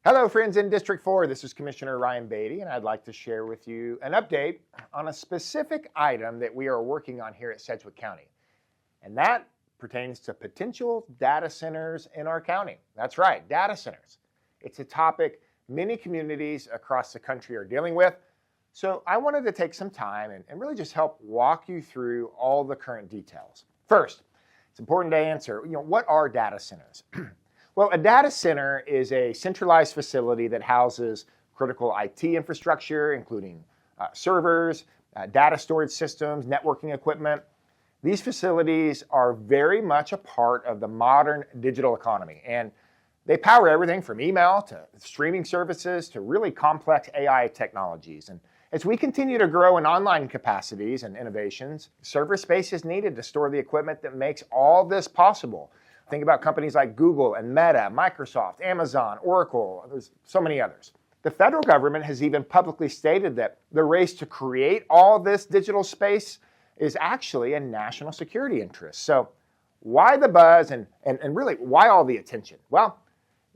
Hello, friends in District 4. This is Commissioner Ryan Baty, and I'd like to share with you an update on a specific item that we are working on here at Sedgwick County. And that pertains to potential data centers in our county. That's right, data centers. It's a topic many communities across the country are dealing with. So I wanted to take some time and really just help walk you through all the current details. First, it's important to answer, what are data centers? Well, a data center is a centralized facility that houses critical IT infrastructure, including servers, data storage systems, networking equipment. These facilities are very much a part of the modern digital economy, and they power everything from email to streaming services to really complex AI technologies. And as we continue to grow in online capacities and innovations, server space is needed to store the equipment that makes all this possible. Think about companies like Google and Meta, Microsoft, Amazon, Oracle. There's so many others. The federal government has even publicly stated that the race to create all this digital space is actually a national security interest. So why the buzz and really why all the attention? Well,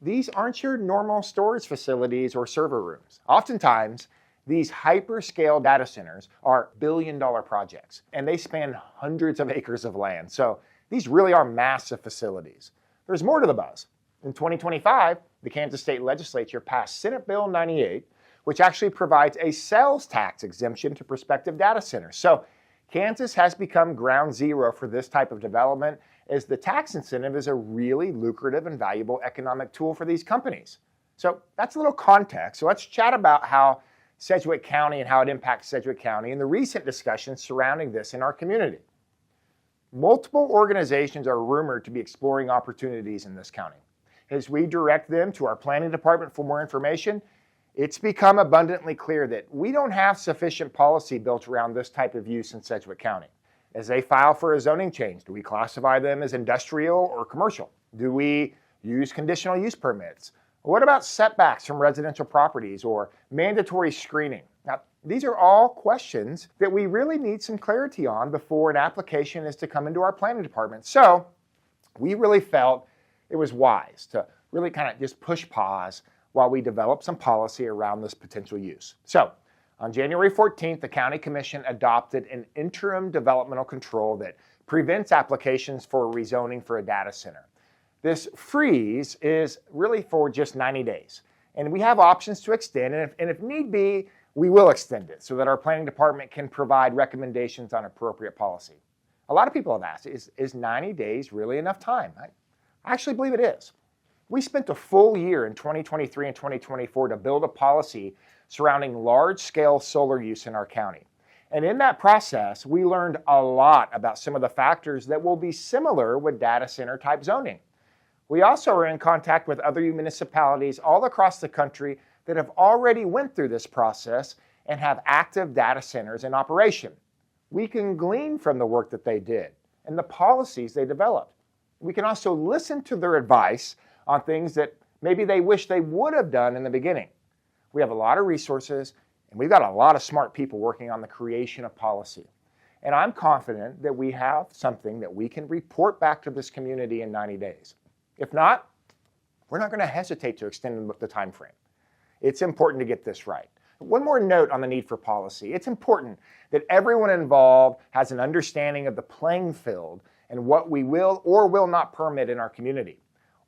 these aren't your normal storage facilities or server rooms. Oftentimes, these hyperscale data centers are billion-dollar projects, and they span hundreds of acres of land. So these really are massive facilities. There's more to the buzz. In 2025, the Kansas State Legislature passed Senate Bill 98, which actually provides a sales tax exemption to prospective data centers. So Kansas has become ground zero for this type of development, as the tax incentive is a really lucrative and valuable economic tool for these companies. So that's a little context. So let's chat about how Sedgwick County and how it impacts Sedgwick County and the recent discussions surrounding this in our community. Multiple organizations are rumored to be exploring opportunities in this county. As we direct them to our planning department for more information, it's become abundantly clear that we don't have sufficient policy built around this type of use in Sedgwick County. As they file for a zoning change, do we classify them as industrial or commercial? Do we use conditional use permits? What about setbacks from residential properties or mandatory screening? Now, these are all questions that we really need some clarity on before an application is to come into our planning department. So we really felt it was wise to really kind of just push pause while we develop some policy around this potential use. So on January 14th, the County Commission adopted an interim developmental control that prevents applications for rezoning for a data center. This freeze is really for just 90 days. And we have options to extend, and if need be, we will extend it so that our planning department can provide recommendations on appropriate policy. A lot of people have asked, is 90 days really enough time? I actually believe it is. We spent a full year in 2023 and 2024 to build a policy surrounding large-scale solar use in our county. And in that process, we learned a lot about some of the factors that will be similar with data center type zoning. We also are in contact with other municipalities all across the country that have already went through this process and have active data centers in operation. We can glean from the work that they did and the policies they developed. We can also listen to their advice on things that maybe they wish they would have done in the beginning. We have a lot of resources, and we've got a lot of smart people working on the creation of policy. And I'm confident that we have something that we can report back to this community in 90 days. If not, we're not going to hesitate to extend the time frame. It's important to get this right. One more note on the need for policy. It's important that everyone involved has an understanding of the playing field and what we will or will not permit in our community.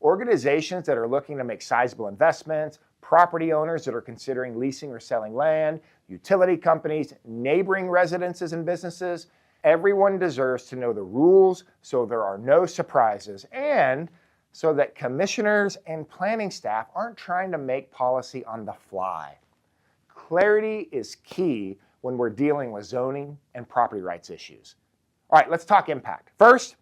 Organizations that are looking to make sizable investments, property owners that are considering leasing or selling land, utility companies, neighboring residences and businesses, everyone deserves to know the rules so there are no surprises and so that commissioners and planning staff aren't trying to make policy on the fly. Clarity is key when we're dealing with zoning and property rights issues. All right, let's talk impact. First,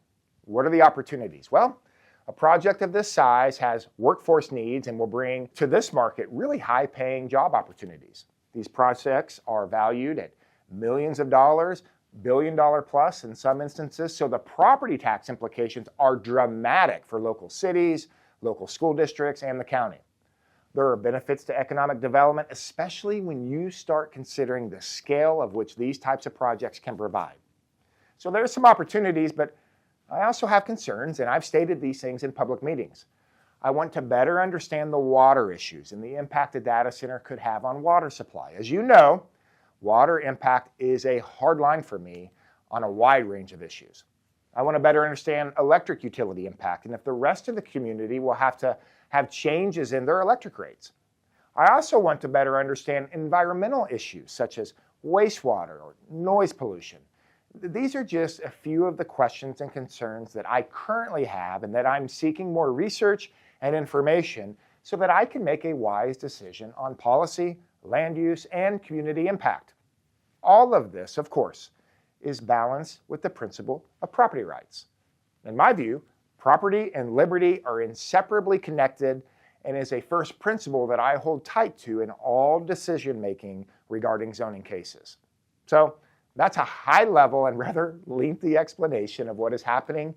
what are the opportunities? Well, a project of this size has workforce needs and will bring to this market really high-paying job opportunities. These projects are valued at millions of dollars, billion-dollar plus in some instances, so the property tax implications are dramatic for local cities, local school districts, and the county. There are benefits to economic development, especially when you start considering the scale of which these types of projects can provide. So there's some opportunities, but I also have concerns, and I've stated these things in public meetings. I want to better understand the water issues and the impact a data center could have on water supply. As you know, water impact is a hard line for me on a wide range of issues. I want to better understand electric utility impact and if the rest of the community will have to have changes in their electric rates. I also want to better understand environmental issues such as wastewater or noise pollution. These are just a few of the questions and concerns that I currently have and that I'm seeking more research and information so that I can make a wise decision on policy, land use, and community impact. All of this, of course, is balanced with the principle of property rights. In my view, property and liberty are inseparably connected and is a first principle that I hold tight to in all decision-making regarding zoning cases. So that's a high-level and rather lengthy explanation of what is happening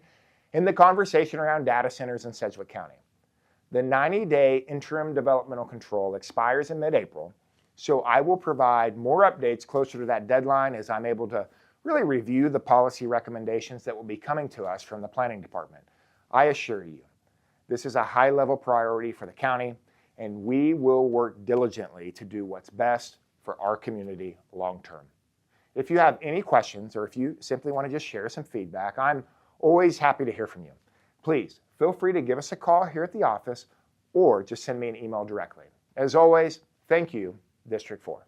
in the conversation around data centers in Sedgwick County. The 90-day interim developmental control expires in mid-April, so I will provide more updates closer to that deadline as I'm able to really review the policy recommendations that will be coming to us from the planning department. I assure you, this is a high-level priority for the county, and we will work diligently to do what's best for our community long-term. If you have any questions or if you simply want to just share some feedback, I'm always happy to hear from you. Please feel free to give us a call here at the office or just send me an email directly. As always, thank you, District 4.